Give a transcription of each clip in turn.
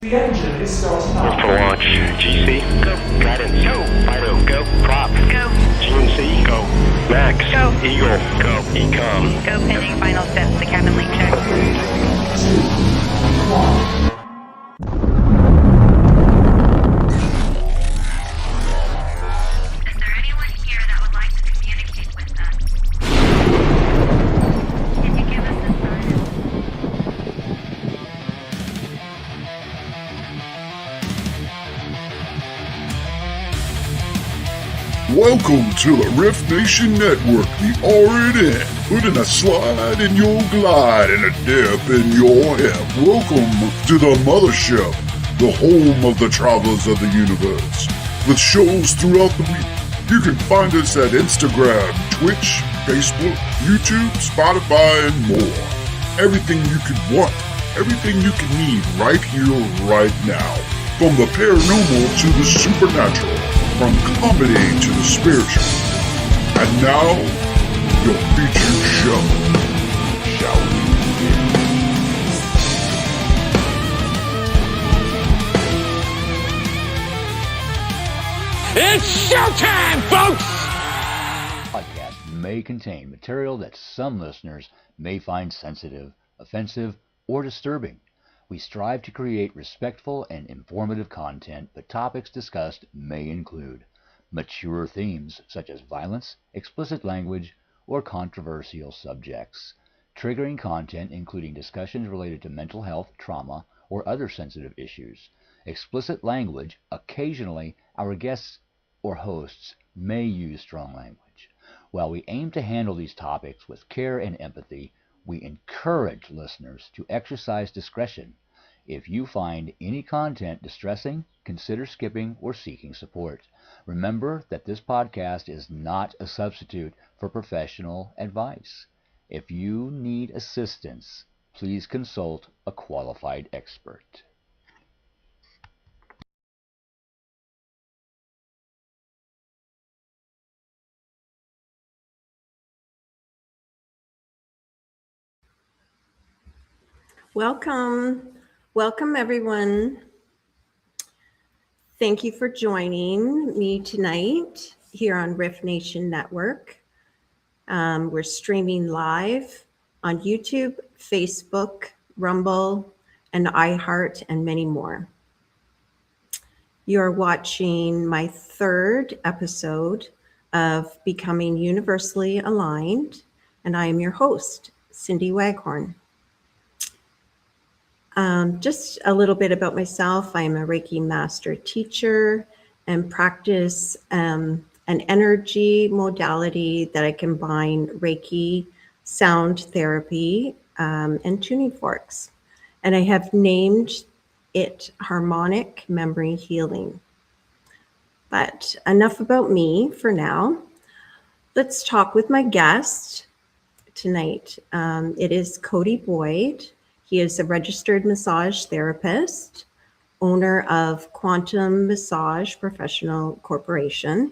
The engine is starting up. For launch. GC. Go. Guidance. Go. Fido. Go. Prop. Go. GNC. Go. Max. Go. Eagle. Go. Ecom. Go pending final steps to cabin link check. 3, 2, 1. Is there anyone here that would like to communicate with us? Can you give us a sign? Welcome to the Rift Nation Network, the RRN, putting a slide in your glide and a dip in your hip. Welcome to the mothership, the home of the travelers of the universe. With shows throughout the week, you can find us at Instagram, Twitch, Facebook, YouTube, Spotify, and more. Everything you could want, everything you can need right here, right now. From the paranormal to the supernatural, from comedy to the spiritual. And now, your featured show. Shall we begin? It's showtime, folks! Podcast may contain material that some listeners may find sensitive, offensive, or disturbing. We strive to create respectful and informative content, but topics discussed may include mature themes such as violence, explicit language, or controversial subjects, triggering content including discussions related to mental health, trauma, or other sensitive issues, explicit language. Occasionally, our guests or hosts may use strong language. While we aim to handle these topics with care and empathy, we encourage listeners to exercise discretion. If you find any content distressing, consider skipping or seeking support. Remember that this podcast is not a substitute for professional advice. If you need assistance, please consult a qualified expert. Welcome everyone. Thank you for joining me tonight here on Rift Nation Network. We're streaming live on YouTube, Facebook, Rumble, and iHeart, and many more. You're watching my third episode of Becoming Universally Aligned, and I am your host, Cindy Waghorn. Just a little bit about myself. I am a Reiki master teacher and practice an energy modality that I combine Reiki, sound therapy, and tuning forks. And I have named it harmonic memory healing. But enough about me for now. Let's talk with my guest tonight. It is Cody Boyd. He is a registered massage therapist, owner of Quantum Massage Professional Corporation.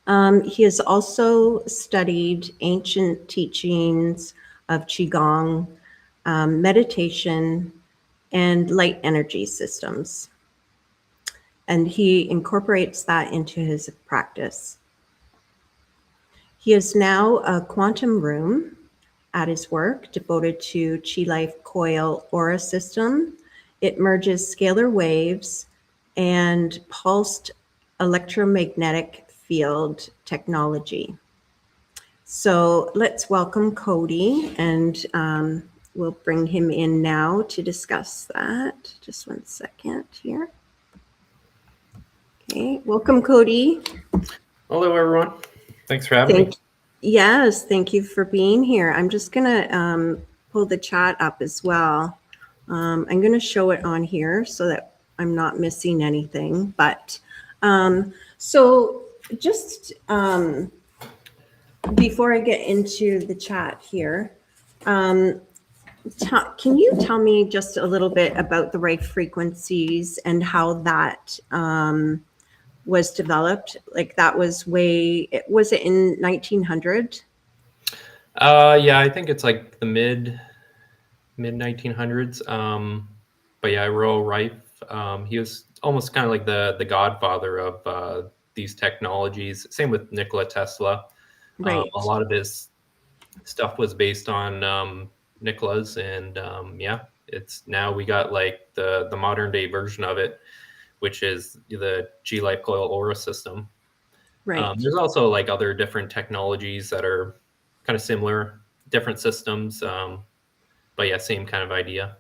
He has also studied ancient teachings of Qigong, meditation, and light energy systems. And he incorporates that into his practice. He is now a quantum room at his work devoted to Qi Life Coil Aura System. It merges scalar waves and pulsed electromagnetic field technology. So let's welcome Cody, and we'll bring him in now to discuss that. Just 1 second here. Okay, welcome, Cody. Hello, everyone. Thanks for having me. Yes, thank you for being here. I'm just going to pull the chat up as well. I'm going to show it on here so that I'm not missing anything. But so just before I get into the chat here, can you tell me just a little bit about the R.I.F. frequencies and how that was developed? Like that was was it in 1900? Yeah, I think it's like the mid 1900s. but yeah, World of Rife. He was almost kind of like the godfather of these technologies. Same with Nikola Tesla. Right. A lot of his stuff was based on Nikola's, and yeah, it's now we got like the modern day version of it, which is the Qi Life Coil System. Right. There's also like other different technologies that are kind of similar, different systems, but yeah, same kind of idea.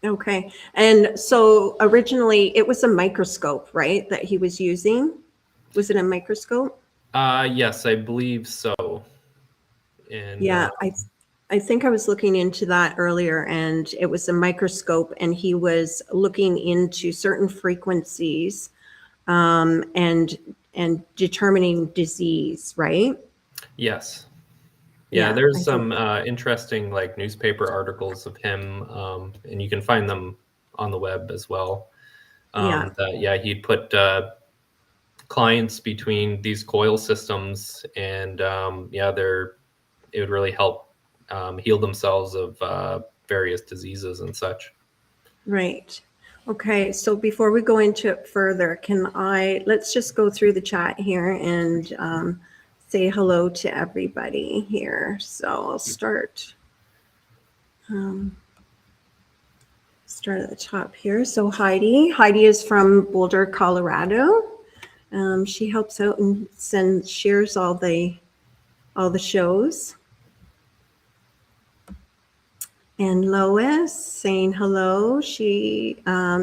Okay. And so originally it was a microscope, right, that he was using? Was it a microscope? Yes, I believe so. And Yeah, I think I was looking into that earlier, and it was a microscope, and he was looking into certain frequencies, and determining disease, right? yes, yeah, Yeah, I there's think some interesting like newspaper articles of him, and you can find them on the web as well. yeah, That yeah, he'd put clients between these coil systems, and yeah, it would really help heal themselves of various diseases and such. right. Okay, so before we go into it further, let's just go through the chat here and say hello to everybody here. So I'll start at the top here. So Heidi is from Boulder, Colorado. She helps out and shares all the shows. And Lois saying hello. She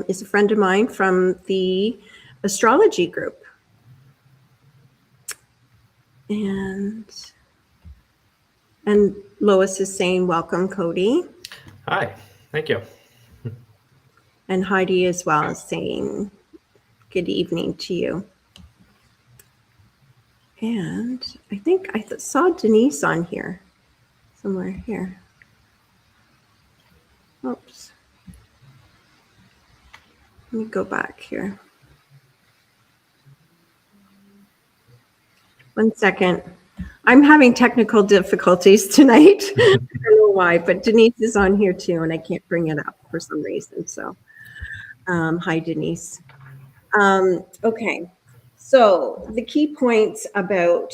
is a friend of mine from the astrology group. And Lois is saying welcome, Cody. Hi, thank you. And Heidi as well is saying good evening to you. And I think I saw Denise on here, somewhere here. Oops. Let me go back here. 1 second. I'm having technical difficulties tonight. I don't know why, but Denise is on here too, and I can't bring it up for some reason. So, hi, Denise. Okay. So the key points about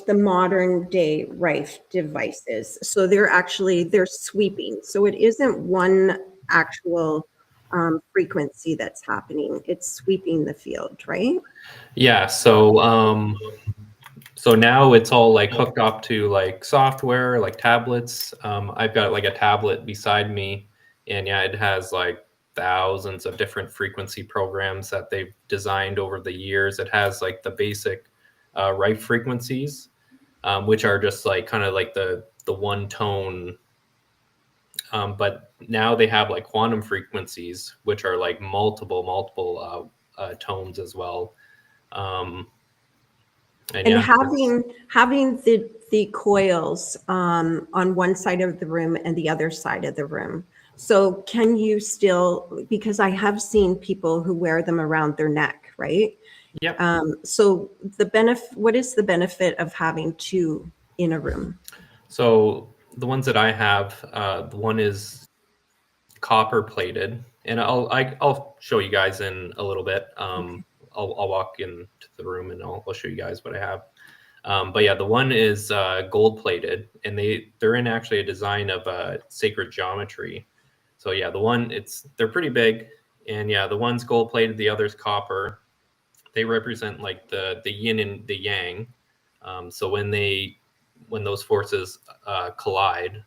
the modern day RIFE devices. So they're sweeping. So it isn't one actual frequency that's happening. It's sweeping the field, right? Yeah, so now it's all like hooked up to like software, like tablets. I've got like a tablet beside me, and yeah, it has like thousands of different frequency programs that they've designed over the years. It has like the basic Rife frequencies, which are just like kind of like the one tone. But now they have like quantum frequencies, which are like multiple tones as well. And And yeah, having the coils on one side of the room and the other side of the room. So can you still, because I have seen people who wear them around their neck, right? yep. So what is the benefit of having two in a room? So the ones that I have, the one is copper plated, and I'll show you guys in a little bit. I'll walk into the room and I'll show you guys what I have. But yeah, the one is gold plated, and they're in actually a design of sacred geometry. So yeah, they're pretty big, and yeah, the one's gold plated, the other's copper. They represent like the yin and the yang. So when those forces collide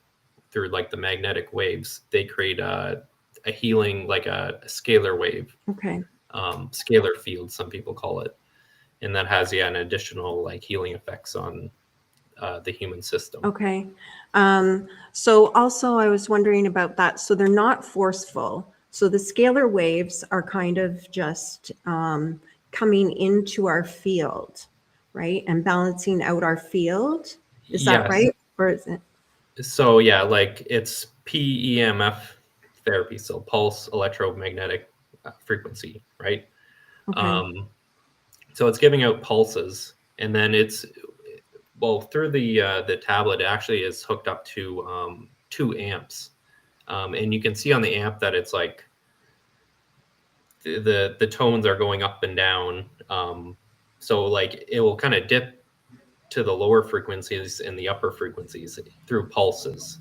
through like the magnetic waves, they create a healing, like a scalar wave, Okay. scalar field, some people call it, and that has an additional like healing effects on the human system. Okay. So also I was wondering about that. So they're not forceful. So the scalar waves are kind of just coming into our field, right? And balancing out our field. Is that Yes. right? Or is it? So yeah, like it's PEMF therapy, so pulse electromagnetic frequency, right? Okay. So it's giving out pulses, and then well, through the tablet, it actually is hooked up to 2 amps, and you can see on the amp that it's like the tones are going up and down. So like it will kind of dip to the lower frequencies and the upper frequencies through pulses.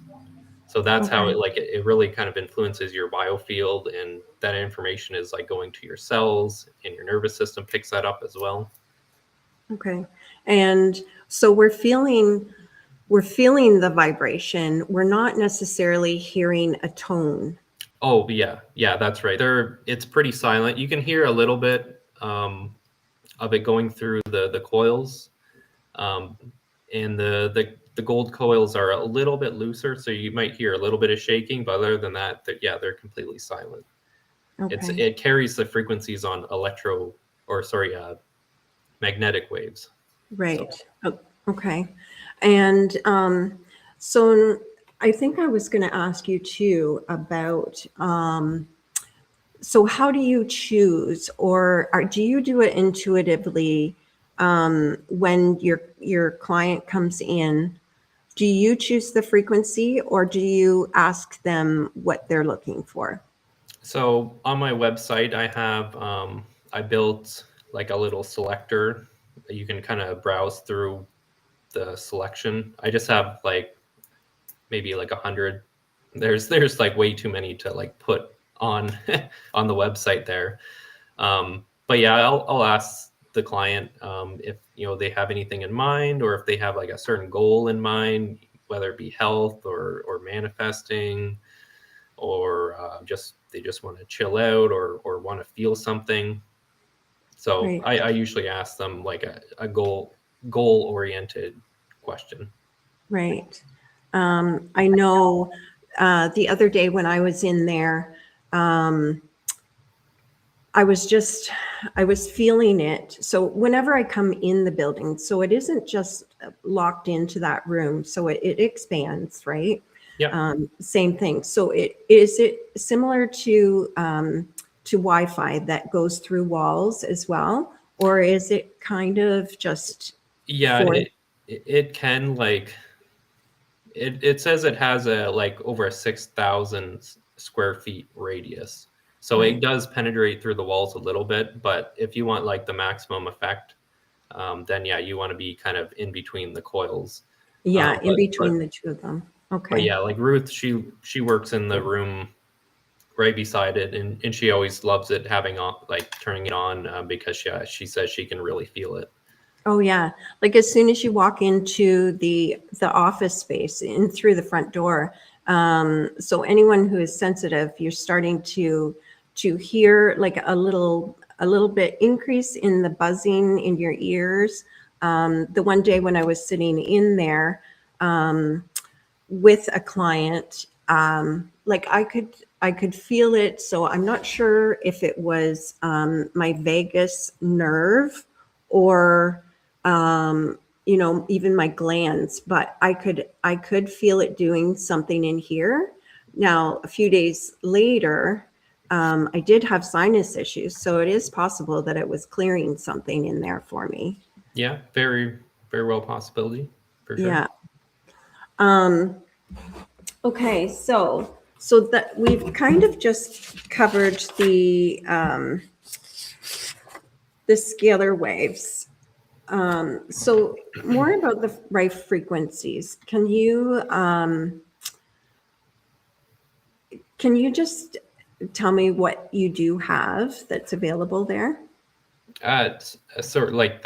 So that's how Okay. it really kind of influences your biofield, and that information is like going to your cells, and your nervous system picks that up as well. Okay. And so we're feeling the vibration. We're not necessarily hearing a tone. Oh yeah, that's right. It's pretty silent. You can hear a little bit of it going through the coils, and the gold coils are a little bit looser, so you might hear a little bit of shaking. But other than that, they're completely silent. Okay. It carries the frequencies on magnetic waves. Right. So, Oh, okay. And so I think I was going to ask you too about so how do you choose, or do you do it intuitively when your client comes in? Do you choose the frequency, or do you ask them what they're looking for? so on my website, I built like a little selector that you can kind of browse through the selection. I just have like maybe like 100. There's like way too many to like put on on the website there. But yeah, I'll ask the client if they have anything in mind, or if they have like a certain goal in mind, whether it be health or manifesting, or they just want to chill out, or want to feel something. So Right. I usually ask them like a goal oriented question. Right. I know the other day when I was in there, um, I was feeling it. So whenever I come in the building, so it isn't just locked into that room. So it expands, right? Yeah. Same thing. So is it similar to Wi-Fi that goes through walls as well, or is it kind of just Yeah, for? it can like it says it has a like over a 6,000 square feet radius. So it Right. does penetrate through the walls a little bit, but if you want like the maximum effect, then yeah, you want to be kind of in between the coils. Yeah, in But between the two of them. Okay. yeah, like Ruth, she works in the room right beside it, and she always loves it having on like turning it on because she says she can really feel it. Oh yeah. Like as soon as you walk into the office space in through the front door, so anyone who is sensitive, you're starting to hear like a little bit increase in the buzzing in your ears. The one day when I was sitting in there with a client, like I could feel it. So I'm not sure if it was my vagus nerve or even my glands, but I could feel it doing something in here. Now, a few days later, I did have sinus issues, so it is possible that it was clearing something in there for me. Yeah, very very well possibility for sure. Yeah. Okay, so that we've kind of just covered the scalar waves. So more about the Rife frequencies. Can you just tell me what you do have that's available there? It's sort of like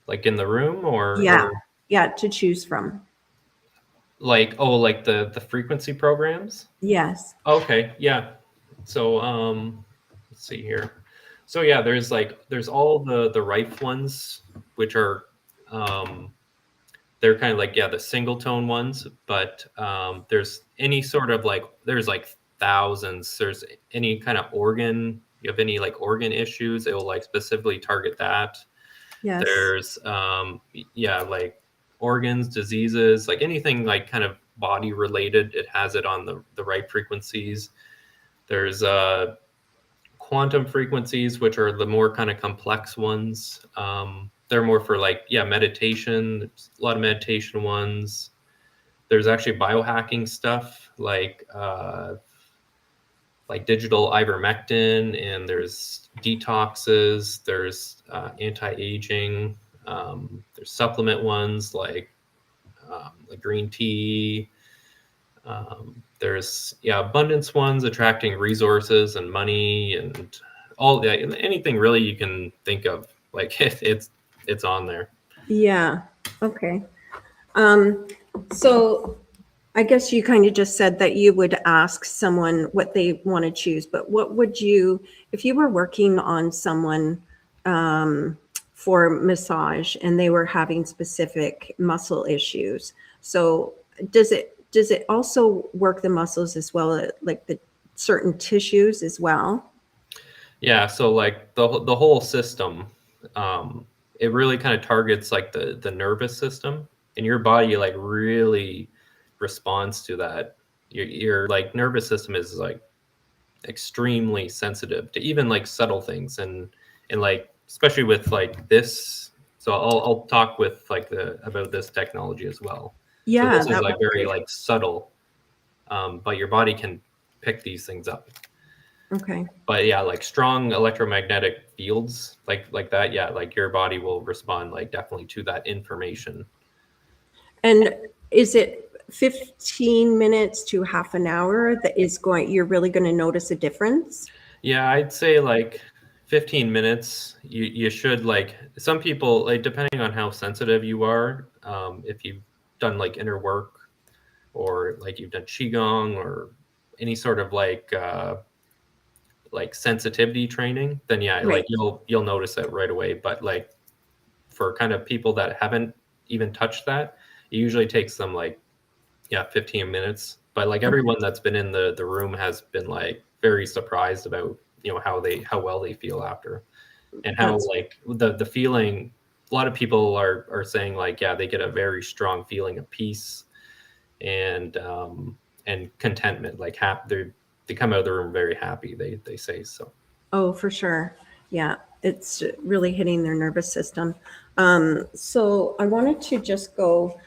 like in the room, Yeah, or yeah, to choose from. like like the frequency programs. Yes. Okay, yeah. So let's see here. So yeah, there's all the Rife ones, which are they're kind of like, yeah, the single tone ones, but there's any sort of like there's like thousands. There's any kind of organ, you have any like organ issues, it will like specifically target that. Yes. There's yeah, like organs, diseases, like anything like kind of body related, it has it on the right frequencies. There's quantum frequencies, which are the more kind of complex ones. they're more for like, yeah, meditation. There's a lot of meditation ones. There's actually biohacking stuff like digital ivermectin, and there's detoxes. There's anti-aging. There's supplement ones like green tea. There's abundance ones, attracting resources and money and all that. Anything really you can think of, like it's on there. Yeah. Okay. So I guess you kind of just said that you would ask someone what they want to choose, but what would you, if you were working on someone for massage and they were having specific muscle issues? So does it also work the muscles as well, like the certain tissues as well? Yeah, so like the whole system, it really kind of targets like the nervous system, and your body like really responds to that. Your like nervous system is like extremely sensitive to even like subtle things, and like especially with like this. So I'll talk with like about this technology as well. So Yeah, this is that like would be very great. like subtle, but your body can pick these things up. Okay. But yeah, like strong electromagnetic fields like that, yeah, like your body will respond like definitely to that information. And is it 15 minutes to half an hour that you're really going to notice a difference? Yeah, I'd say like 15 minutes. You should, like, some people, like, depending on how sensitive you are, if you've done like inner work, or like you've done qigong or any sort of like sensitivity training, then yeah, like Right. you'll notice it right away. But like for kind of people that haven't even touched that, it usually takes them like 15 minutes. But like everyone that's been in the room has been like very surprised about how well they feel after, and how That's like the feeling. A lot of people are saying like, yeah, they get a very strong feeling of peace and contentment. Like they come out of the room very happy. They say so. Oh, for sure. Yeah, it's really hitting their nervous system. So I wanted to just go.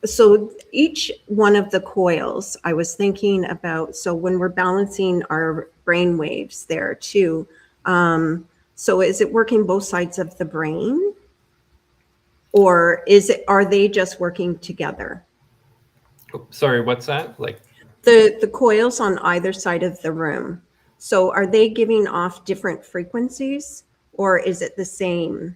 So each one of the coils, I was thinking about. So when we're balancing our brain waves there too. So is it working both sides of the brain, or are they just working together? Oh, sorry, what's that? Like, The coils on either side of the room. So are they giving off different frequencies, or is it the same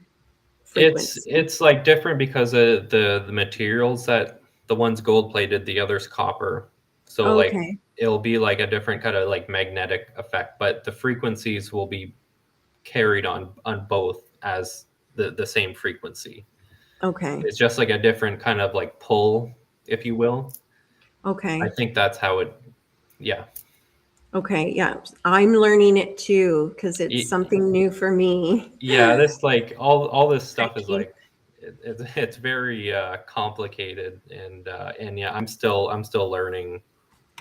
frequency? it's like different because of the materials. That the one's gold plated, the other's copper. So like Okay. it'll be like a different kind of like magnetic effect, but the frequencies will be carried on both as the same frequency. Okay. It's just like a different kind of like pull, if you will. Okay. I think that's how it. Yeah. Okay. Yeah. I'm learning it too because it's Y- something new for me. Yeah, this like all this stuff is Reiki. like it's very complicated, and yeah, I'm still learning,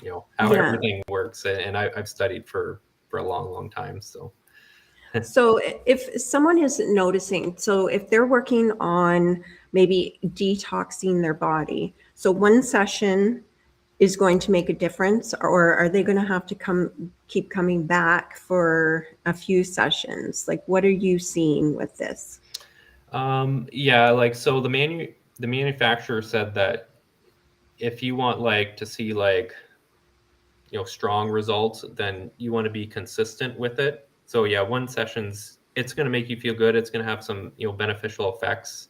how Yeah. everything works, and I've studied for a long time. So So if someone is noticing, so if they're working on maybe detoxing their body, so one session is going to make a difference, or are they going to have to keep coming back for a few sessions? Like, what are you seeing with this? yeah, like, so the manufacturer said that if you want like to see like strong results, then you want to be consistent with it. So yeah, one session's, it's going to make you feel good. It's going to have some beneficial effects.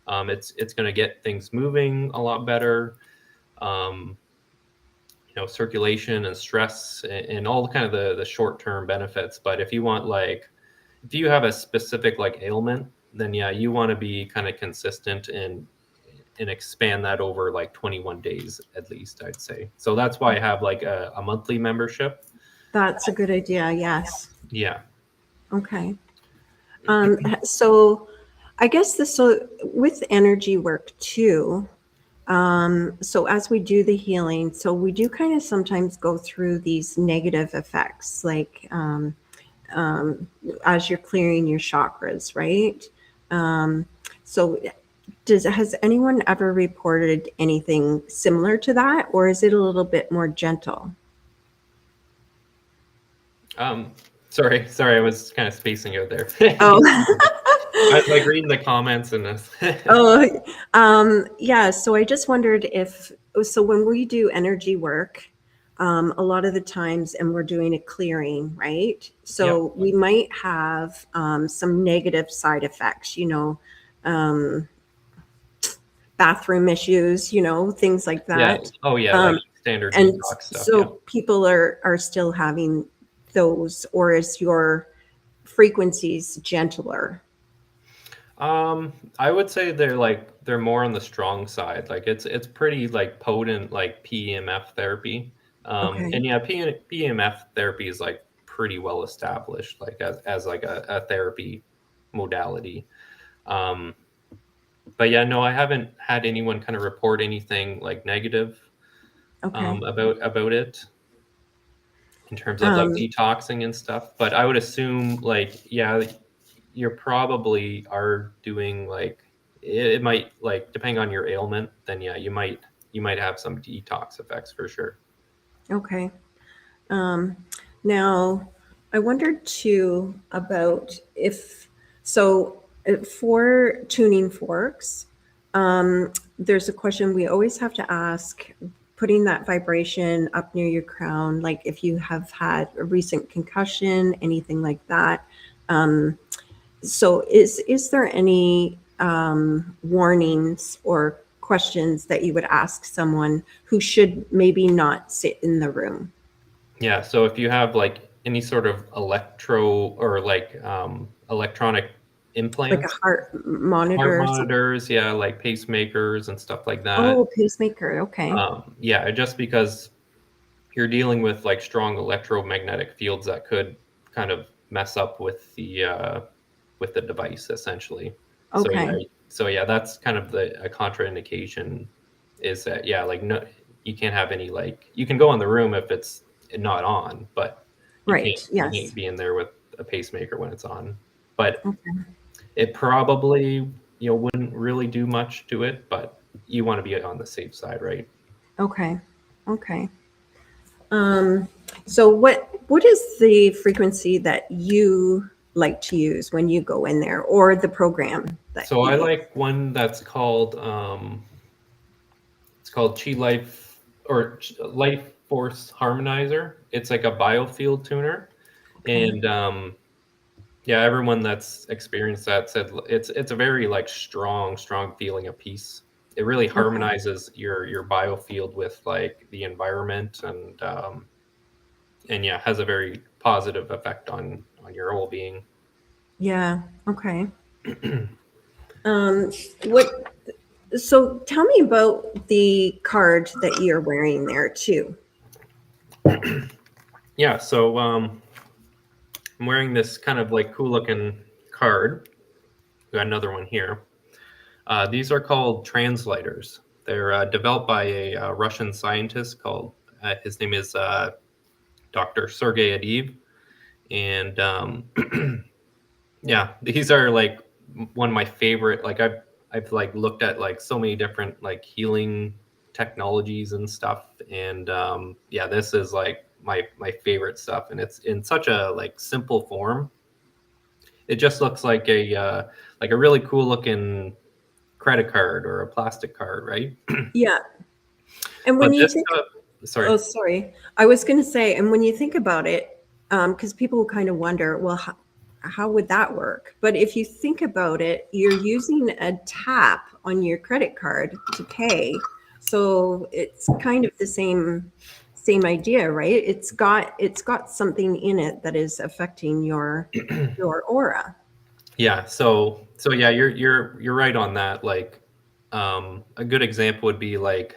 It's going to get things moving a lot better. Um, Circulation and stress, and all kind of the short term benefits. But if you want like, if you have a specific like ailment, then yeah, you want to be kind of consistent and expand that over like 21 days at least, I'd say. So that's why I have like a monthly membership. That's a good idea. Yes. Yeah. Okay. So I guess so with energy work too. So as we do the healing, so we do kind of sometimes go through these negative effects, like as you're clearing your chakras, right? So has anyone ever reported anything similar to that, or is it a little bit more gentle? Sorry, I was kind of spacing out there. Oh. I was like reading the comments and this. Yeah. So I just wondered if, so when we do energy work, a lot of the times, and we're doing a clearing, right? So we might have some negative side effects, bathroom issues, things like Yeah. that. Oh yeah, like standard And detox stuff. so Yeah. people are still having those, or is your frequencies gentler? I would say they're more on the strong side. Like it's pretty like potent like PEMF therapy. Okay. And yeah, PEMF therapy is like pretty well established, like as like a therapy modality. Um, but yeah, no, I haven't had anyone kind of report anything like negative Okay. about it in terms of like Um, detoxing and stuff. But I would assume like, yeah, you're probably are doing like it might like depending on your ailment, then yeah, you might have some detox effects for sure. okay. Now, I wondered too about if, so for tuning forks, there's a question we always have to ask, putting that vibration up near your crown, like if you have had a recent concussion, anything like that. So is there any warnings or questions that you would ask someone who should maybe not sit in the room? Yeah, so if you have like any sort of electro or like electronic Like a implants, heart heart monitor or something? monitors, yeah, like pacemakers and stuff like that. Oh, pacemaker. Okay. Yeah, just because you're dealing with like strong electromagnetic fields that could kind of mess up with the device essentially. Okay. So yeah, that's kind of a contraindication is that yeah, like no, you can't have any like you can go in the room if it's not on, but Right. you Yes. can't be in there with a pacemaker when it's on. But Okay. it probably wouldn't really do much to it, but you want to be on the safe side, right? Okay. Okay. So what is the frequency that you like to use when you go in there, or the program that So you I use? like one that's called it's called Qi Life or Life Force Harmonizer. It's like a biofield tuner, Okay. and yeah, everyone that's experienced that said it's a very like strong feeling of peace. It really Okay. harmonizes your biofield with like the environment and yeah, has a very positive effect on your whole being. Yeah. Okay. What? So tell me about the card that you're wearing there too. Yeah, so I'm wearing this kind of like cool looking card. We got another one here. These are called translators. They're developed by a Russian scientist called his name is Dr. Sergey Adiv, and yeah, these are like one of my favorite. Like I've like looked at like so many different like healing technologies and stuff, and yeah, this is like my favorite stuff, and it's in such a like simple form. It just looks like a really cool looking credit card or a plastic card, right? Yeah. And when But you this, think, sorry, oh, sorry, I was going to say, and when you think about it, because people kind of wonder, well, how would that work? But if you think about it, you're using a tap on your credit card to pay, so it's kind of the same idea, right? It's got something in it that is affecting your aura. yeah. So yeah, you're right on that. Like, a good example would be like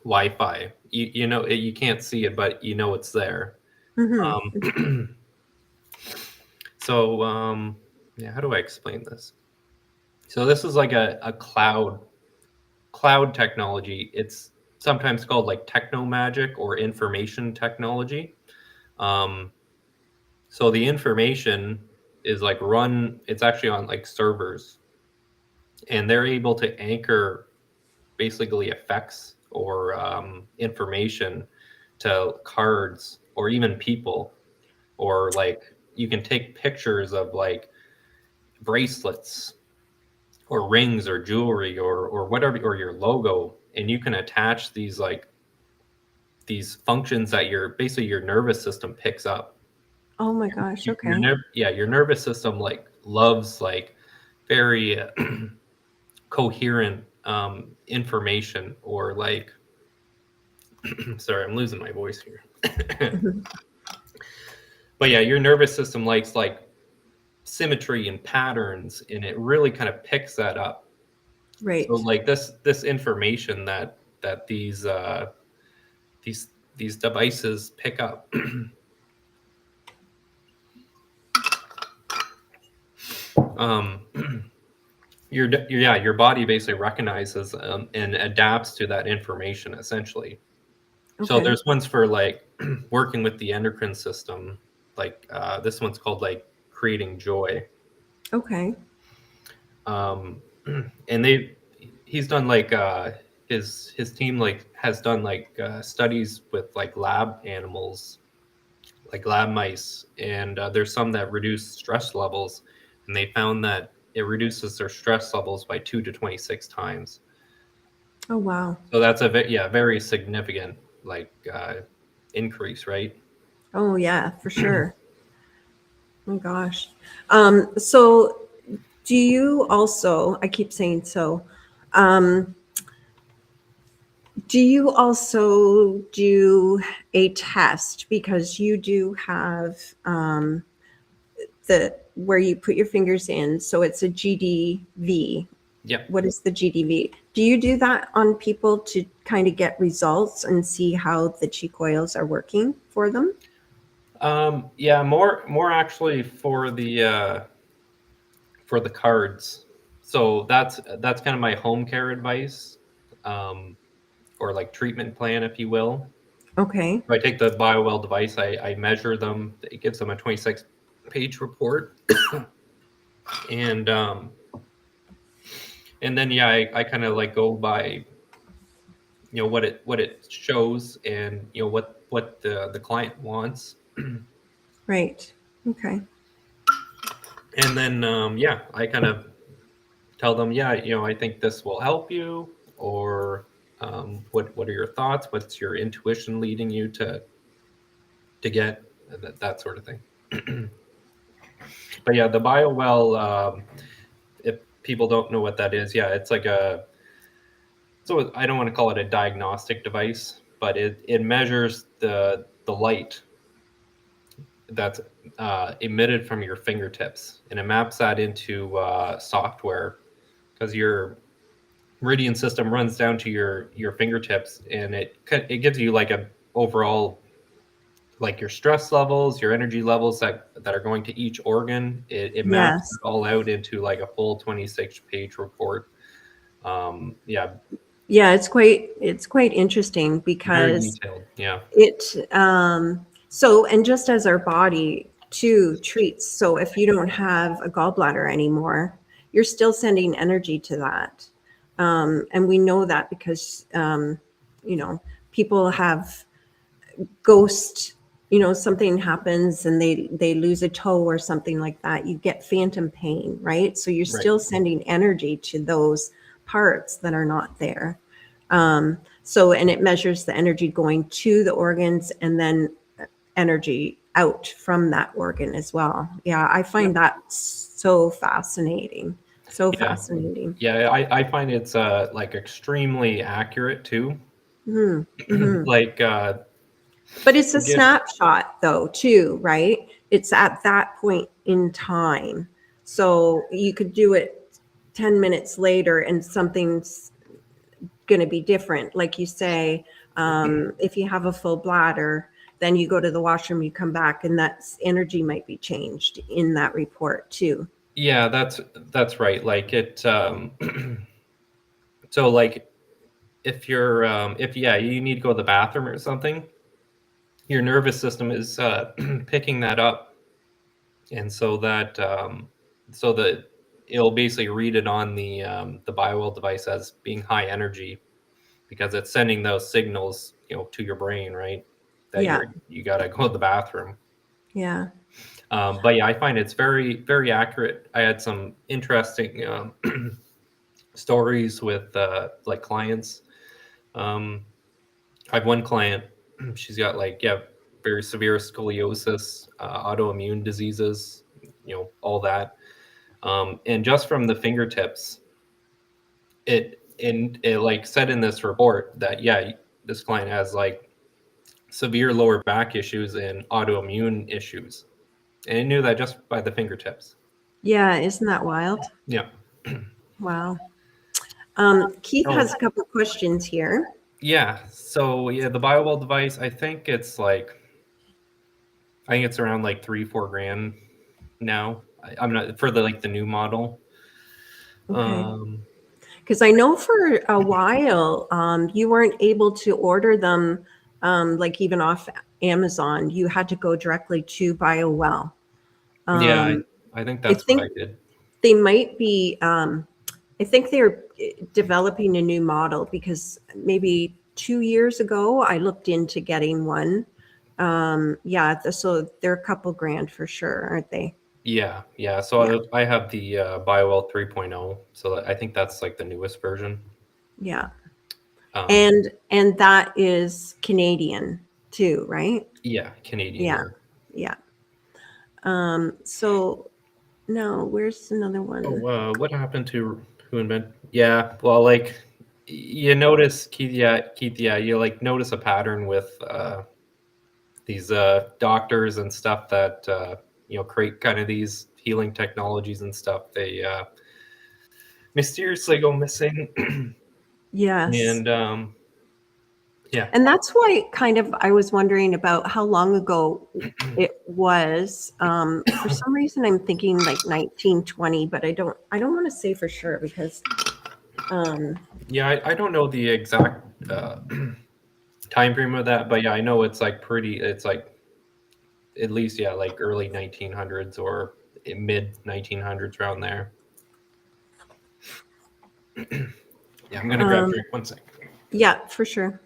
Wi-Fi. You can't see it, but you know it's there. Hmm. Um, so yeah, how do I explain this? So this is like a cloud technology. It's sometimes called like techno magic or information technology. Um, so the information is like it's actually on like servers. and they're able to anchor basically effects or information to cards or even people, or like you can take pictures of like bracelets or rings or jewelry or whatever, or your logo, and you can attach these like these functions that your nervous system picks up. Oh my gosh. Your Okay. your nervous system like loves like very coherent information, or like sorry, I'm losing my voice here. Mhm. But yeah, your nervous system likes like symmetry and patterns, and it really kind of picks that up. So Right. like this information that these these devices pick up. um your body basically recognizes and adapts to that information essentially. So Okay. there's ones for like working with the endocrine system, like this one's called like creating joy. Okay. um and he's done like his team like has done like studies with like lab animals, like lab mice, and there's some that reduce stress levels, and they found that it reduces their stress levels by 2 to 26 times. Oh wow. So that's a very significant like increase, right? Oh yeah, for sure. Oh my gosh. So do you also, I keep saying so, um, do you also do a test, because you do have the where you put your fingers in, so it's a GDV. Yep. What is the GDV? Do you do that on people to kind of get results and see how the Qi coils are working for them? Yeah, more actually for the cards. So that's kind of my home care advice, um, or like treatment plan, if you will. Okay. So I take the BioWell device, I measure them. It gives them a 26-page report, and then yeah, I kind of like go by what it shows, and what the client wants, Right. Okay. and then yeah, I kind of tell them, yeah, I think this will help you, or what are your thoughts? What's your intuition leading you to get that sort of thing. But yeah, the BioWell, if people don't know what that is, yeah, it's like so I don't want to call it a diagnostic device, but it measures the light that's emitted from your fingertips, and it maps that into software, because your meridian system runs down to your fingertips, and it gives you like a overall, like your stress levels, your energy levels that are going to each organ. It maps Yes. it all out into like a full 26-page report. Yeah, Yeah, it's quite interesting very because detailed. Yeah. it so, and just as our body too treats, so if you don't have a gallbladder anymore, you're still sending energy to that. And we know that because you know, people have ghost, something happens and they lose a toe or something like that, you get phantom pain, right? So you're Right. still sending energy to those parts that are not there. So, and it measures the energy going to the organs and then energy out from that organ as well. Yeah, I find that so fascinating. So Yeah. fascinating. Yeah, I find it's like extremely accurate too. Mm-hmm. Like But it's a to give snapshot, though, too, right? It's at that point in time. So you could do it 10 minutes later and something's going to be different. Like you say, if you have a full bladder, then you go to the washroom, you come back, and that energy might be changed in that report, too. Yeah, that's right. Like it so like if you're if yeah, you need to go to the bathroom or something, your nervous system is picking that up, and so that so that it'll basically read it on the BioWell device as being high energy, because it's sending those signals, to your brain, right? That Yeah. you gotta go to the bathroom. Yeah. But yeah, I find it's very, very accurate. I had some interesting stories with like clients. I have one client, she's got very severe scoliosis, autoimmune diseases, all that. And just from the fingertips, it like said in this report that, yeah, this client has like severe lower back issues and autoimmune issues. And I knew that just by the fingertips. Yeah. Isn't that wild? Yeah. Wow. Keith Oh, has a couple questions here. yeah. So yeah, the BioWell device, I think it's around like 3-4 grand now. I'm not for the new model. Okay. Um, Because I know for a while, you weren't able to order them, like even off Amazon. You had to go directly to BioWell. yeah, Um, I think I that's what I think did. they might be. I think they're developing a new model because maybe 2 years ago I looked into getting one. Yeah, so they're a couple grand for sure, aren't they? Yeah, yeah. Yeah. So I have the BioWell 3.0. So I think that's like the newest version. Yeah. Um, And that is Canadian too, right? yeah, Canadian. Yeah. Yeah. Yeah. So no, where's another one? Oh, what happened to who invented? Yeah, well, like you notice, Keith. Yeah, Keith. Yeah, you like notice a pattern with these doctors and stuff that create kind of these healing technologies and stuff. They mysteriously go missing, Yes. and yeah, And that's why kind of I was wondering about how long ago it was. For some reason I'm thinking like 1920, but I don't want to say for sure because yeah. I don't know the exact time frame of that, but yeah, I know it's like pretty. It's like at least, yeah, like early 1900s or mid 1900s, around there. Yeah, I'm gonna grab a drink. 1 second. yeah, for sure.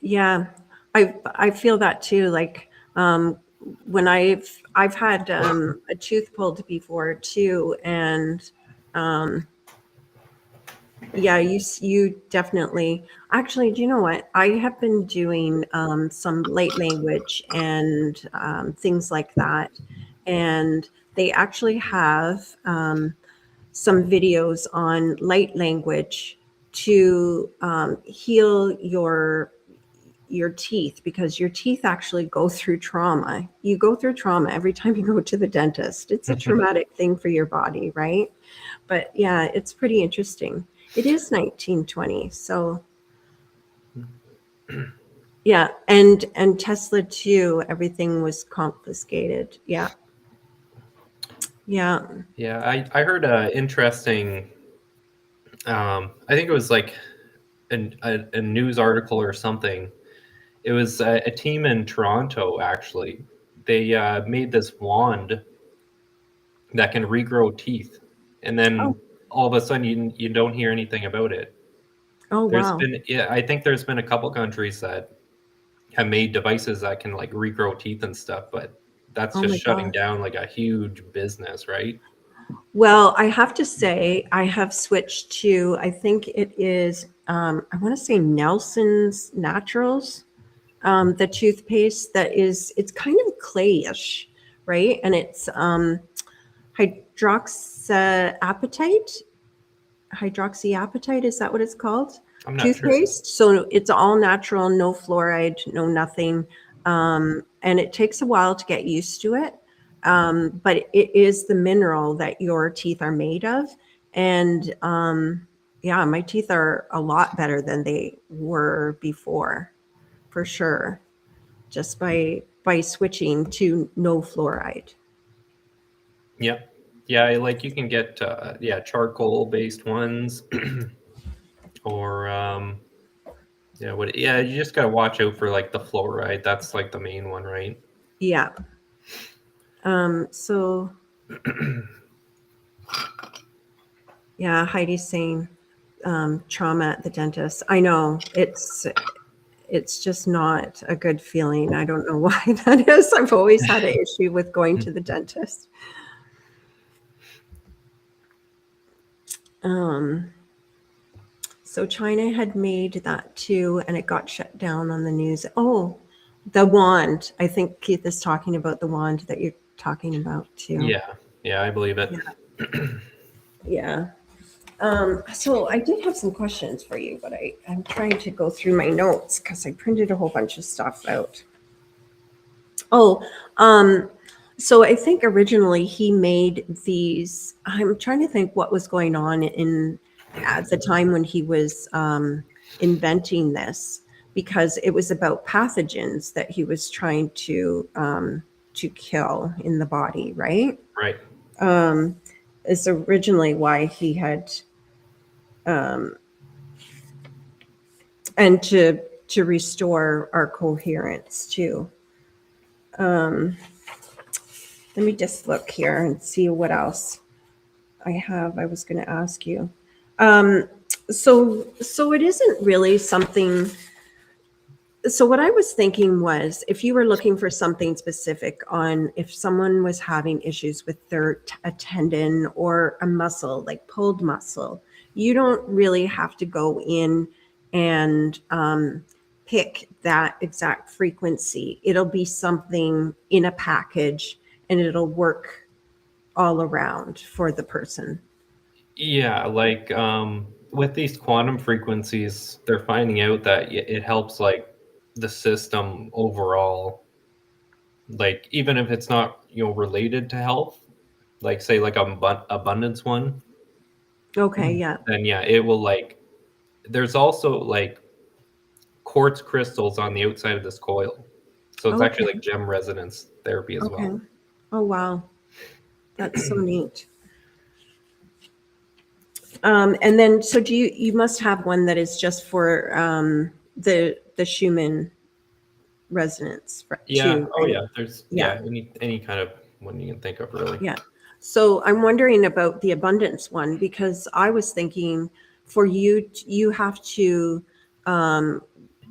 Yeah, I feel that too. Like when I've had a tooth pulled before too, and yeah, you definitely. Actually, do you know what? I have been doing some light language and things like that, and they actually have some videos on light language to heal your teeth because your teeth actually go through trauma. You go through trauma every time you go to the dentist. It's a traumatic thing for your body, right? But yeah, it's pretty interesting. It is 1920. So yeah, and Tesla too, everything was confiscated. Yeah. Yeah. Yeah, I heard a interesting. I think it was like a news article or something. It was a team in Toronto, actually. They made this wand that can regrow teeth, and Oh, then all of a sudden you don't hear anything about it. oh wow. Yeah, I think there's been a couple countries that have made devices that can like regrow teeth and stuff, but that's Oh just my shutting gosh. down like a huge business, right? Well, I have to say, I have switched to, I think it is, I want to say Nelson's Naturals, the toothpaste that is, it's kind of clayish, right? And it's hydroxyapatite. Hydroxyapatite, is that what it's called? I'm not sure. Toothpaste. So it's all natural, no fluoride, no nothing. And it takes a while to get used to it. But it is the mineral that your teeth are made of. And yeah, my teeth are a lot better than they were before, for sure, just by switching to no fluoride. Yep. Yeah, like you can get charcoal based ones or yeah, you just gotta watch out for like the fluoride. That's like the main one, right? Yeah. So yeah, Heidi's saying trauma at the dentist. I know it's just not a good feeling. I don't know why that is. I've always had an issue with going to the dentist. So China had made that too, and it got shut down on the news. Oh, the wand. I think Keith is talking about the wand that you're talking about too. Yeah, I believe it. Yeah. So I did have some questions for you, but I'm trying to go through my notes because I printed a whole bunch of stuff out. Oh, so I think originally he made these. I'm trying to think what was going on at the time when he was inventing this, because it was about pathogens that he was trying to kill in the body, right? Right. Is originally why he had, and to restore our coherence too. Let me just look here and see what else I was going to ask you. So it isn't really something. So what I was thinking was, if you were looking for something specific on if someone was having issues with a tendon or a muscle, like pulled muscle, you don't really have to go in and pick that exact frequency. It'll be something in a package, and it'll work all around for the person. Yeah, like with these quantum frequencies, they're finding out that it helps like the system overall. Like even if it's not related to health, like say like abundance one, Okay, yeah. then yeah, it will like. There's also like quartz crystals on the outside of this coil, so it's actually Okay. like gem resonance therapy as Okay. well. Oh, wow. That's so neat. And then, so you must have one that is just for the Schumann resonance Yeah. too, Oh right? yeah. There's Yeah. any kind of one you can think of really. Yeah. So I'm wondering about the abundance one, because I was thinking for you, you have to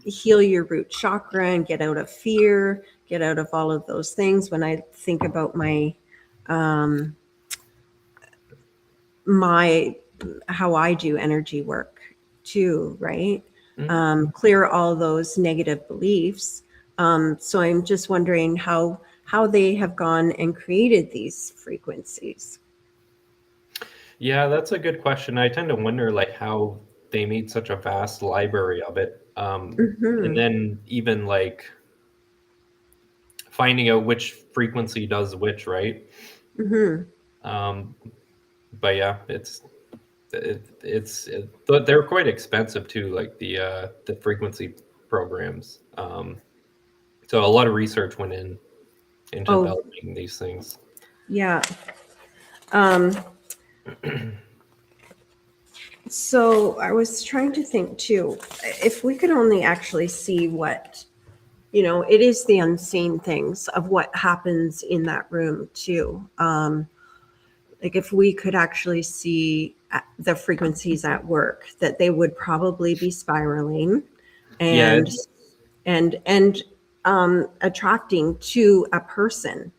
heal your root chakra and get out of fear, get out of all of those things. When I think about my how I do energy work too, right? Clear all those negative beliefs. So I'm just wondering how they have gone and created these frequencies. Yeah, that's a good question. I tend to wonder like how they made such a vast library of it. And then even like finding out which frequency does which, right? Um, but yeah, but they're quite expensive too, like the frequency programs. So a lot of research went into Oh, developing these things. yeah. So I was trying to think too, if we could only actually see what, it is the unseen things of what happens in that room too. Like if we could actually see the frequencies at work, that they would probably be spiraling Yeah, and attracting to a person,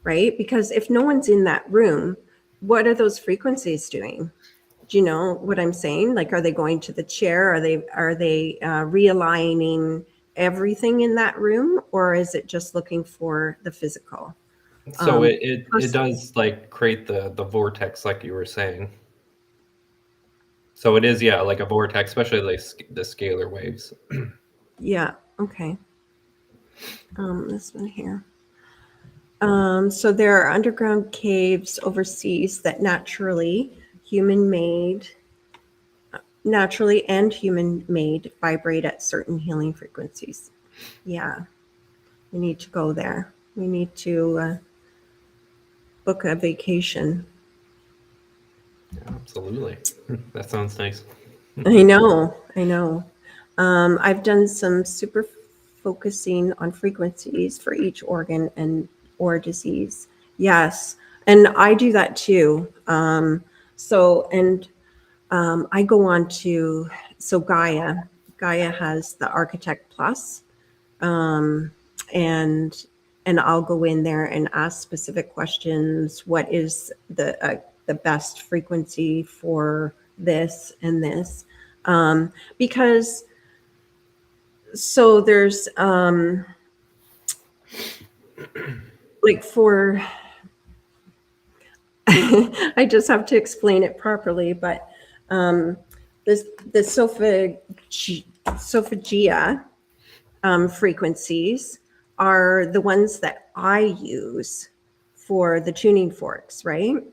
right? Because if no one's in that room, what are those frequencies doing? Do you know what I'm saying? Like, are they going to the chair? Are they realigning everything in that room, or is it just looking for the physical? so it Person? does like create the vortex like you were saying. So it is, yeah, like a vortex, especially like the scalar waves. Yeah. Okay. This one here. So there are underground caves overseas that naturally and human-made vibrate at certain healing frequencies. Yeah, we need to go there. We need to book a vacation. Yeah, absolutely. That sounds nice. I know. I've done some focusing on frequencies for each organ and or disease. Yes, and I do that too. I go on to Gaia. Gaia has the Architect Plus, and I'll go in there and ask specific questions. What is the best frequency for this and this? Because so there's like for I just have to explain it properly, but this the sophagia frequencies are the ones that I use for the tuning forks, right?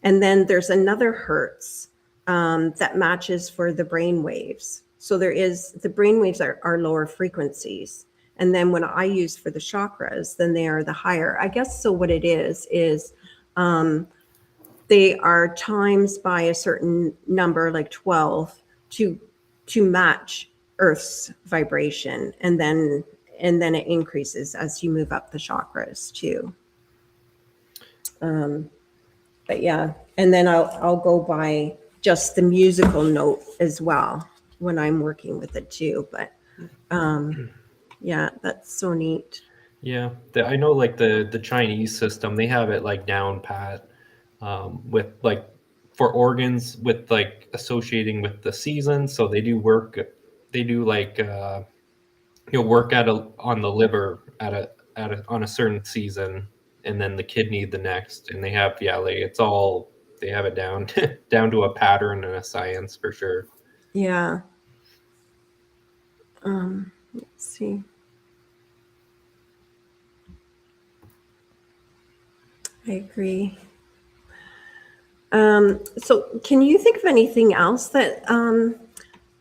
And then there's another hertz that matches for the brain waves. So the brain waves are lower frequencies. And then when I use for the chakras, then they are the higher. I guess so what it is they are times by a certain number, like 12, to match Earth's vibration. And then it increases as you move up the chakras too. But yeah, and then I'll go by just the musical note as well when I'm working with it too. But yeah, that's so neat. Yeah, I know like the Chinese system, they have it like down pat, with like for organs with like associating with the season. So they do like work on the liver on a certain season, and then the kidney the next, and they have they have it down down to a pattern and a science for sure. Yeah. Let's see. I agree. So can you think of anything else that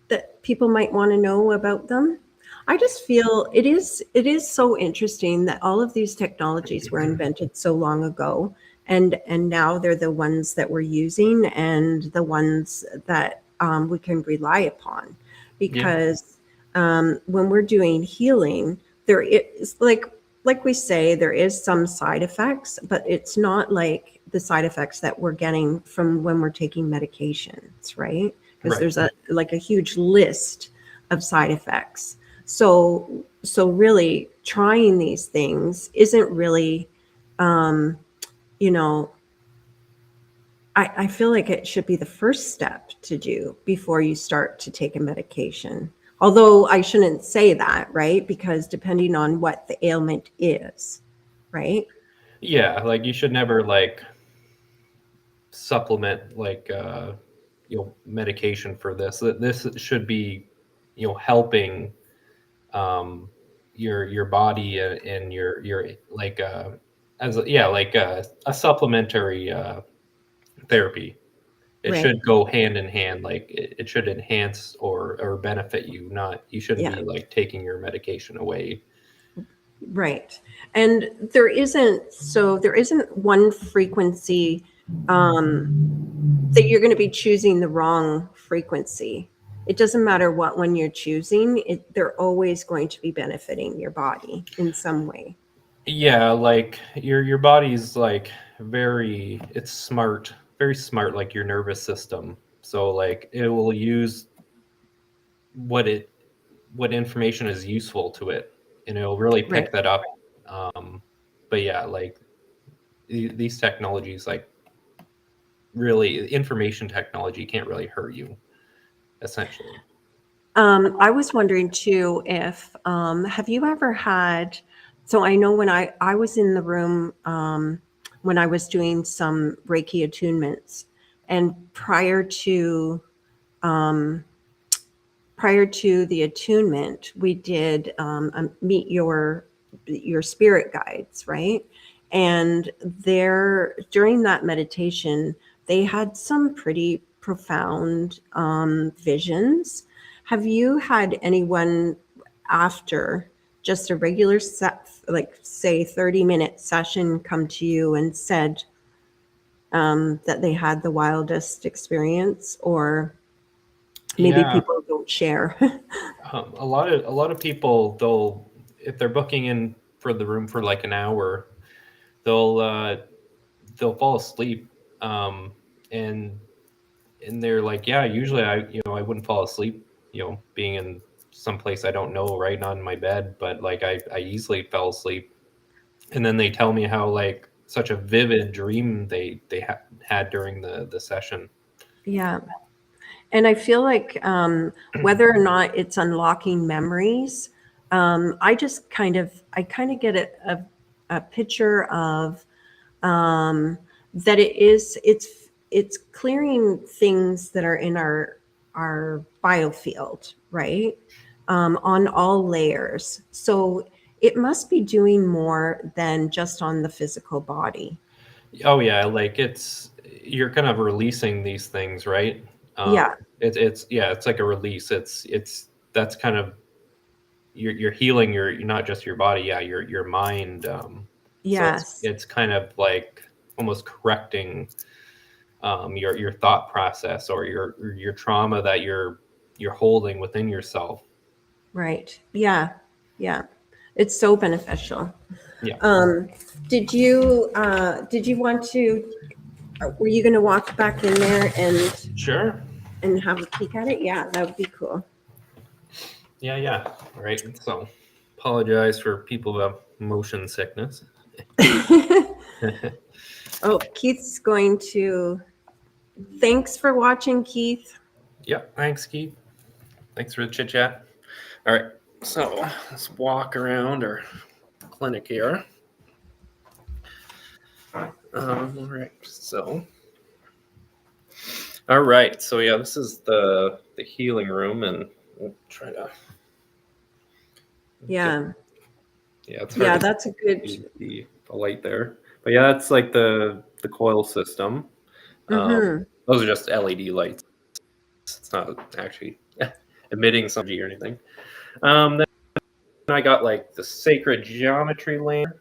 that people might want to know about them? I just feel it is so interesting that all of these technologies were invented so long ago, and now they're the ones that we're using and the ones that we can rely upon. Because when we're doing healing, there is like we say, there is some side effects, but it's not like the side effects that we're getting from when we're taking medications, right? Because there's a huge list of side effects. So really trying these things isn't really, I feel like it should be the first step to do before you start to take a medication. Although I shouldn't say that, right? Because depending on what the ailment is, right? Yeah, like you should never like supplement like medication for this. This should be helping your body and your like a supplementary therapy. It Right. should go hand in hand. Like it should enhance or benefit you. Not you shouldn't be like taking your medication away. Right. And there isn't one frequency that you're going to be choosing the wrong frequency. It doesn't matter what one you're choosing, they're always going to be benefiting your body in some way. Yeah, like your body's like it's smart, very smart, like your nervous system. So like it will use what information is useful to it, and it'll really pick that up. But yeah, like these technologies, like really information technology can't really hurt you, essentially. I was wondering too if have you ever had, so I know when I was in the room when I was doing some Reiki attunements, and prior to the attunement, we did meet your spirit guides, right? And during that meditation, they had some pretty profound visions. Have you had anyone after just a regular set, like say 30-minute session, come to you and said that they had the wildest experience? Or maybe people don't won't share. A lot of people, they'll, if they're booking in for the room for like an hour, they'll fall asleep, and they're like, yeah, usually I wouldn't fall asleep, being in some place I don't know, right, not in my bed, but like I easily fell asleep. And then they tell me how like such a vivid dream they had during the session. Yeah. And I feel like whether or not it's unlocking memories, I kind of get a picture of that it's clearing things that are in our biofield, right? On all layers. So it must be doing more than just on the physical body. Oh yeah, like you're kind of releasing these things, right? Yeah. It's like a release. It's that's kind of you're healing you're not just your body, yeah, your mind. So Yes. it's kind of like almost correcting your thought process, or your trauma that you're holding within yourself. Right. Yeah. Yeah. It's so beneficial. Yeah. Did you want to, were you going to walk back in there Sure. and have a peek at it? Yeah, that would be cool. Yeah. All right. So apologize for people who have motion sickness. Oh, Keith's going to, thanks for watching, Keith. Yeah. Thanks, Keith. Thanks for the chit chat. All right. So let's walk around our clinic here. All right. All right. So yeah, this is the healing room, and we'll try to. Yeah. It's Yeah, hard to that's a good. see the light there, but yeah, that's like the coil system. Those are just LED lights. It's not actually emitting some energy or anything. Then I got like the sacred geometry lamp.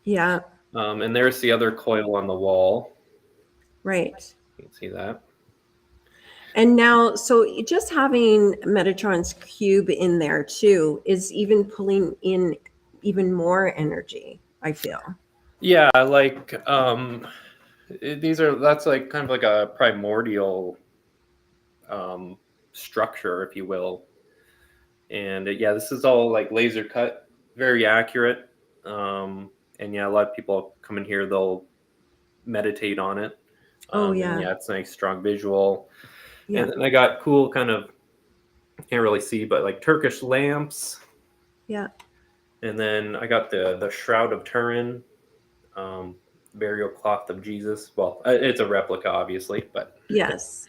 Yeah. And there's the other coil on the wall. Right. You can see that. And now, so just having Metatron's cube in there too is even pulling in even more energy, I feel. Yeah, like that's like kind of like a primordial structure, if you will. And yeah, this is all like laser cut, very accurate. And yeah, a lot of people come in here, they'll meditate on it. Oh, yeah. And yeah, it's nice, strong visual. Yeah. And then I got cool kind of, can't really see, but like Turkish lamps. Yeah. And then I got the Shroud of Turin, burial cloth of Jesus. Well, it's a replica, obviously, but Yes.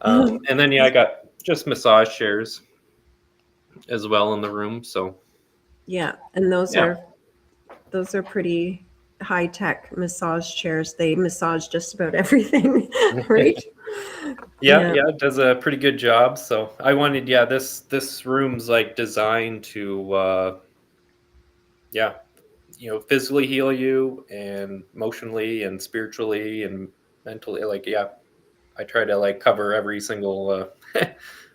and then yeah, I got just massage chairs as well in the room. So Yeah, and those Yeah. are pretty high tech massage chairs. They massage just about everything, right? yeah, it does a pretty good job. So I wanted, this room's like designed to physically heal you, and emotionally and spiritually and mentally. Like, I try to like cover every single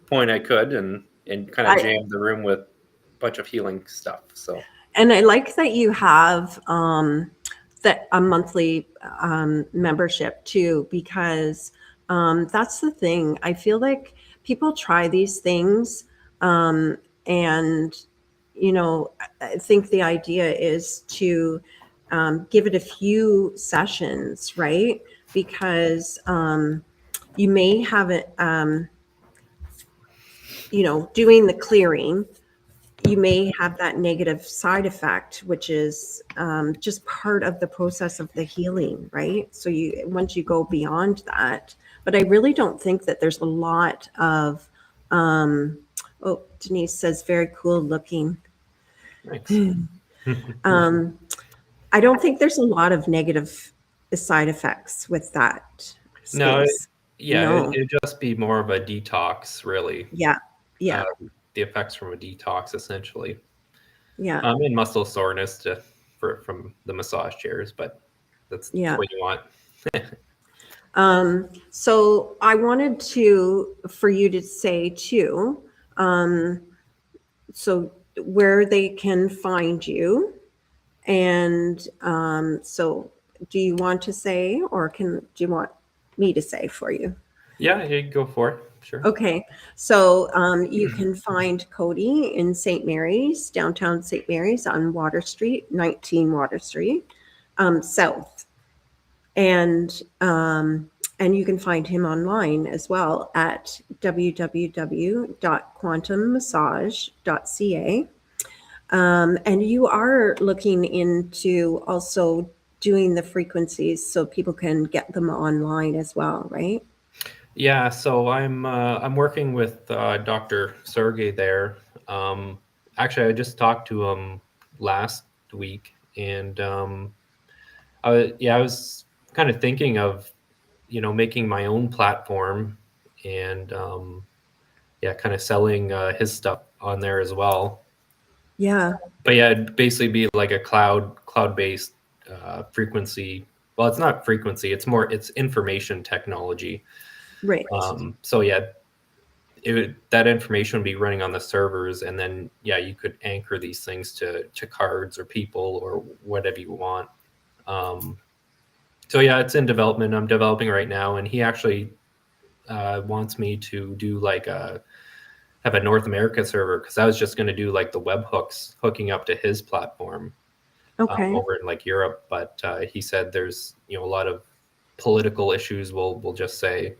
point I could, and kind of jam the room with a bunch of healing stuff. So And I like that you have that a monthly membership too, because that's the thing. I feel like people try these things, and I think the idea is to give it a few sessions, right? Because you may have it, doing the clearing, you may have that negative side effect, which is just part of the process of the healing, right? So once you go beyond that, but I really don't think that there's a lot of, Denise says, very cool looking. thanks. I don't think there's a lot of negative side effects with that No, space. it'd just be more of a detox, really. Yeah. The effects from a detox, essentially. Yeah. And muscle soreness from the massage chairs, but that's what you want. So I wanted for you to say too, so where they can find you. And so do you want to say, or do you want me to say for you? Yeah, you go for it. Sure. Okay, so you can find Cody in St. Mary's, downtown St. Mary's on Water Street, 19 Water Street, south. And you can find him online as well at www.quantummassage.ca. And you are looking into also doing the frequencies so people can get them online as well, right? Yeah, so I'm working with Dr. Sergey there. Actually, I just talked to him last week, and I was kind of thinking of, making my own platform, and kind of selling his stuff on there as well. Yeah, But yeah, it'd basically be like a cloud-based frequency. Well, it's not frequency; it's information technology. right. So yeah, that information would be running on the servers, and then you could anchor these things to cards or people or whatever you want. So yeah, it's in development. I'm developing right now, and he actually wants me to do have a North America server, because I was just going to do like the webhooks hooking up to his platform Okay. over in like Europe. But he said there's a lot of political issues. We'll just say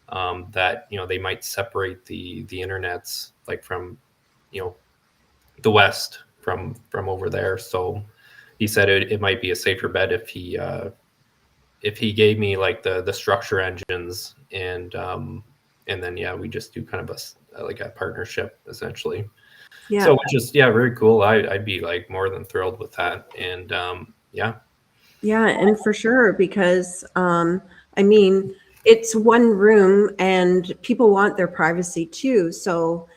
that they might separate the internets like from the West from over there. So he said it might be a safer bet if he gave me like the structure engines, and then we just do kind of like a partnership essentially. Yeah. So which is very cool. I'd be like more than thrilled with that. And Yeah, and for sure, because I mean, it's one room and people want their privacy too. So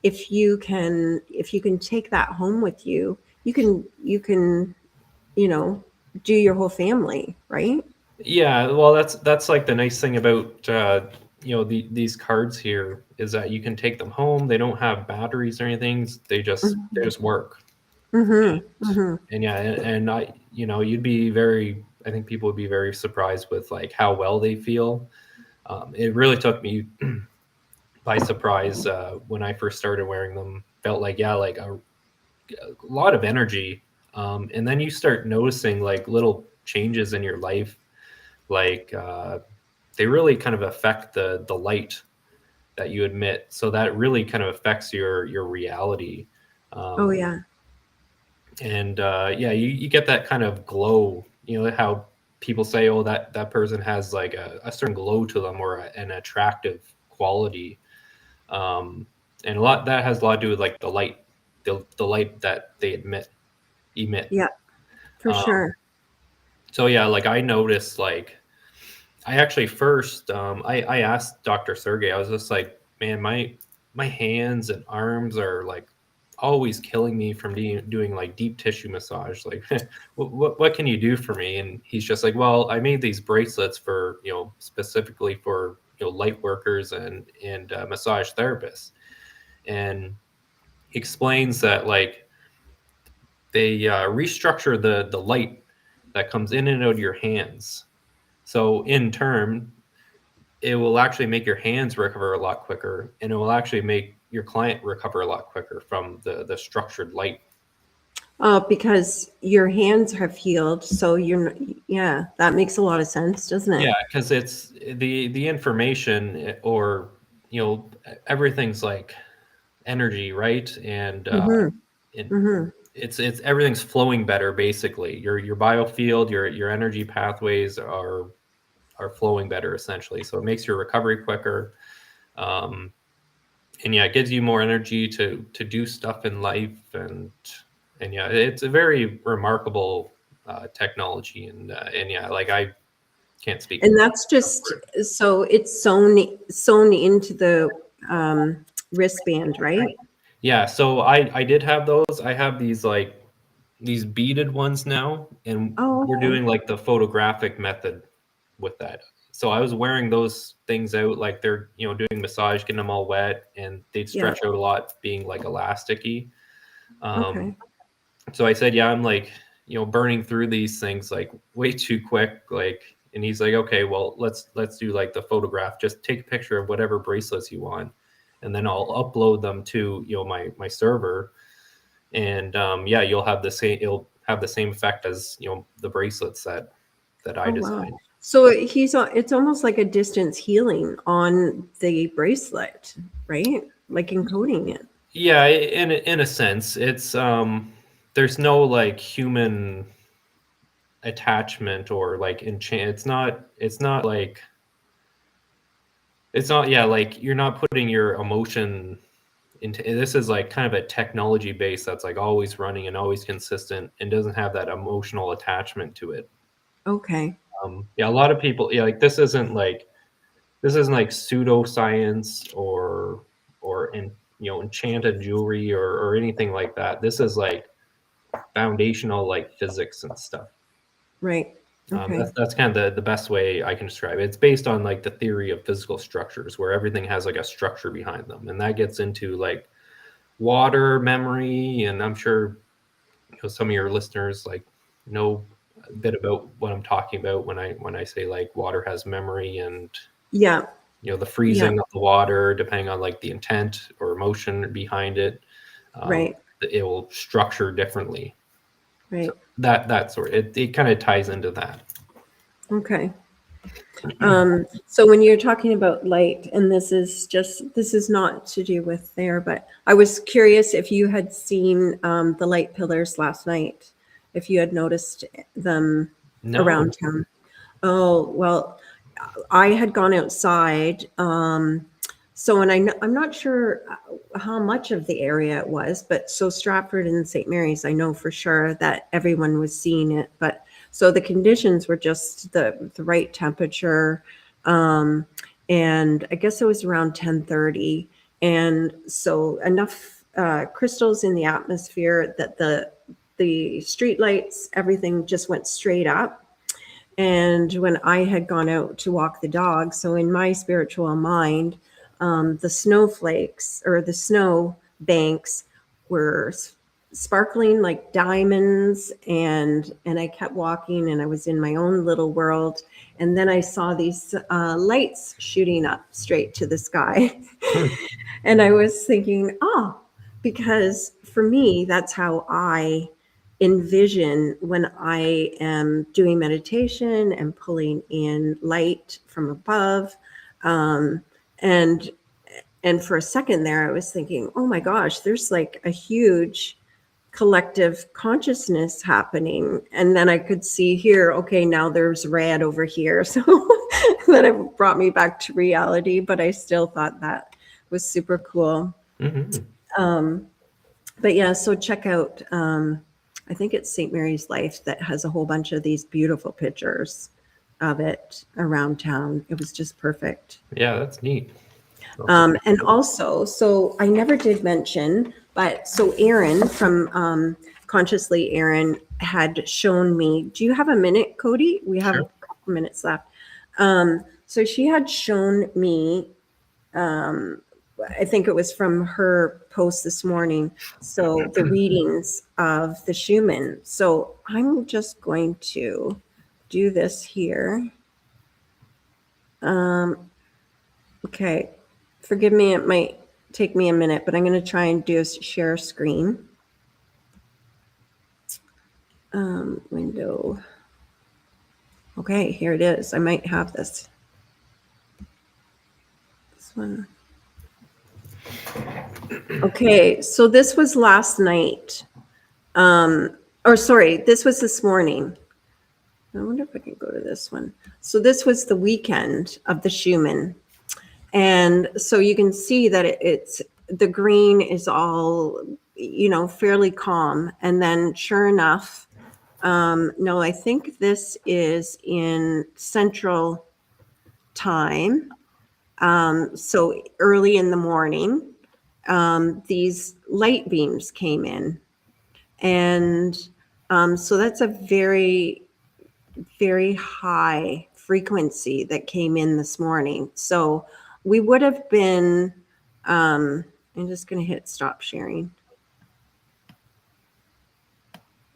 if you can take that home with you, you can do your whole family, right? yeah, well, that's like the nice thing about these cards here is that you can take them home. They don't have batteries or anything. They just work. Mm-hmm. Mm-hmm. And and you'd be I think people would be very surprised with like how well they feel. It really took me by surprise when I first started wearing them. Felt like like a lot of energy, and then you start noticing like little changes in your life, like they really kind of affect the light that you emit. So that really kind of affects your reality. Oh Um, yeah. and you get that kind of glow. You know how people say, oh, that person has like a certain glow to them, or an attractive quality. And a lot that has a lot to do with like the light that they emit. Yeah, for Um, sure. so yeah, like I noticed, like I actually first I asked Dr. Sergey. I was just like, man, my hands and arms are like always killing me from doing like deep tissue massage. Like, what can you do for me? And he's just like, well, I made these bracelets for specifically for light workers and massage therapists. And he explains that like they restructure the light that comes in and out of your hands. So in turn, it will actually make your hands recover a lot quicker, and it will actually make your client recover a lot quicker from the structured light. Because your hands have healed, so yeah, that makes a lot of sense, doesn't it? Yeah, because it's the information, or everything's like energy, right? And Mm-hmm. it, Mm-hmm. it's everything's flowing better. Basically, your biofield, your energy pathways are flowing better essentially. So it makes your recovery quicker. Um, and it gives you more energy to do stuff in life, and it's a very remarkable technology, and like I can't speak And that's just so it's sewn into the wristband, right? yeah. So I did have those. I have these beaded ones now, and Oh, we're okay. doing like the photographic method with that. so I was wearing those things out, like they're, you know, doing massage, getting them all wet, and they'd stretch out a lot, being like elasticy. Okay. So I said, yeah, I'm like, you know, burning through these things like way too quick. Like, and he's like, okay, well, let's do like the photograph. Just take a picture of whatever bracelets you want, and then I'll upload them to, you know, my server. And yeah, it'll have the same effect as, you know, the bracelets that I Oh, designed. wow. So it's almost like a distance healing on the bracelet, right? Like encoding it. Yeah, in a sense, it's there's no like human attachment or like enchant. It's not like yeah, like you're not putting your emotion into this. Is like kind of a technology base that's like always running and always consistent and doesn't have that emotional attachment to it. Okay. Yeah, a lot of people, yeah, like this isn't like pseudoscience or you know, enchanted jewelry or anything like that. This is like foundational like physics and stuff. Right. Okay. That's kind of the best way I can describe it. It's based on like the theory of physical structures, where everything has like a structure behind them, and that gets into like water memory. And I'm sure, you know, some of your listeners like know a bit about what I'm talking about when I say like water has memory, and Yeah. you know, the freezing of the water, depending on like the intent or emotion behind it, Right. it will structure differently. Right. So that sort, it kind of ties into that. Okay. So when you're talking about light, and this is not to do with there, but I was curious if you had seen the light pillars last night, if you had noticed them No. around town. Oh, well, I had gone outside. So, and I'm not sure how much of the area it was, but so Stratford and St. Mary's, I know for sure that everyone was seeing it. But so the conditions were just the right temperature. And I guess it was around 10:30. And so enough crystals in the atmosphere that the street lights, everything just went straight up. And when I had gone out to walk the dog, so in my spiritual mind, the snowflakes or the snow banks were sparkling like diamonds, and I kept walking, and I was in my own little world. And then I saw these lights shooting up straight to the sky. And I was thinking, because for me, that's how I envision when I am doing meditation and pulling in light from above. And for a second there, I was thinking, oh my gosh, there's like a huge collective consciousness happening. And then I could see here, okay, now there's red over here. So then it brought me back to reality, but I still thought that was super cool. Mm-hmm. But yeah, so check out, I think it's St. Mary's Life that has a whole bunch of these beautiful pictures of it around town. It was just perfect. Yeah, that's neat. And also, so I never did mention, but so Erin from Consciously Erin had shown me, do you have a minute, Cody? We have a couple minutes left. So she had shown me, I think it was from her post this morning, so the readings of the Schumann. So I'm just going to do this here. Okay, forgive me, it might take me a minute, but I'm going to try and do a share screen. Window. Okay, here it is. I might have this. This one. Okay, so this was last night. Or sorry, this was this morning. I wonder if I can go to this one. So this was the weekend of the Schumann. And so you can see that it's the green is all, you know, fairly calm. And then sure enough, no, I think this is in Central Time. So early in the morning, these light beams came in. And so that's a very, very high frequency that came in this morning. So we would have been, I'm just going to hit stop sharing.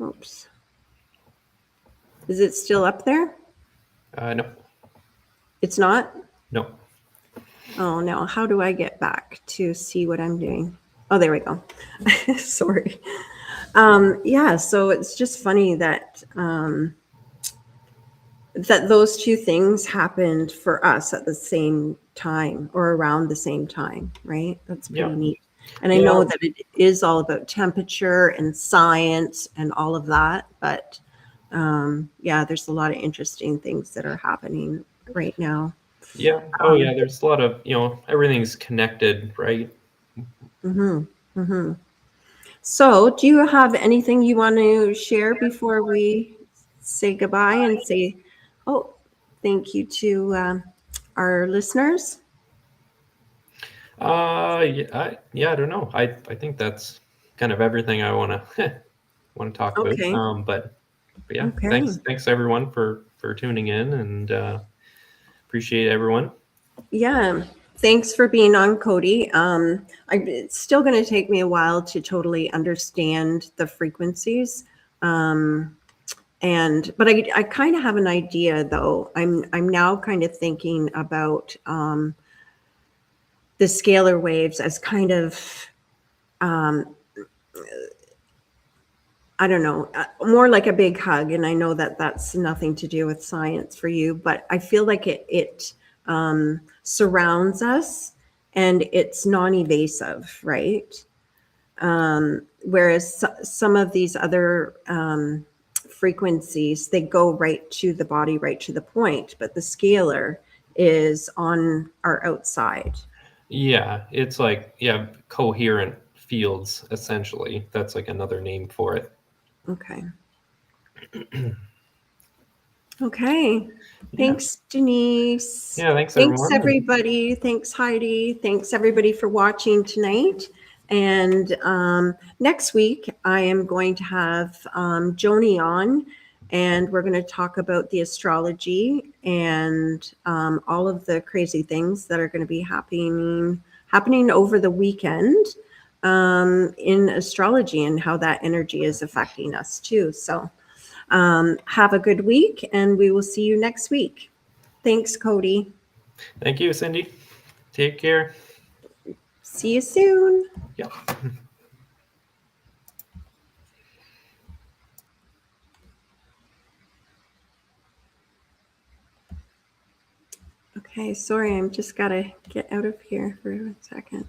Oops. Is it still up there? No. It's not? No. Oh, no. How do I get back to see what I'm doing? Oh, there we go. Sorry. Yeah, so it's just funny that that those two things happened for us at the same time or around the same time, right? That's pretty Yeah. neat. And I Yeah. know that it is all about temperature and science and all of that, but yeah, there's a lot of interesting things that are happening right now. Yeah. Oh, yeah. There's a lot of, everything's connected, right? So, do you have anything you want to share before we say goodbye and say, oh, thank you to our listeners? I don't know. I think that's kind of everything I want to talk about. Okay. But yeah, Okay. thanks everyone for tuning in, and appreciate everyone. Yeah. Thanks for being on, Cody. It's still going to take me a while to totally understand the frequencies. But I kind of have an idea though. I'm now kind of thinking about the scalar waves as kind of I don't know, more like a big hug. And I know that that's nothing to do with science for you, but I feel like it surrounds us and it's non-evasive, right? Whereas some of these other frequencies, they go right to the body, right to the point, but the scalar is on our outside. Yeah, it's like coherent fields essentially. That's like another name for it. Okay. Okay. Yeah. Thanks, Denise. Yeah, thanks Thanks, everyone. everybody. Thanks, Heidi. Thanks, everybody, for watching tonight. And next week, I am going to have Joni on, and we're going to talk about the astrology and all of the crazy things that are going to be happening over the weekend in astrology and how that energy is affecting us too. So have a good week, and we will see you next week. Thanks, Cody. Thank you, Cindy. Take care. See you soon. Yeah. Okay, sorry, I'm just gotta get out of here for a second.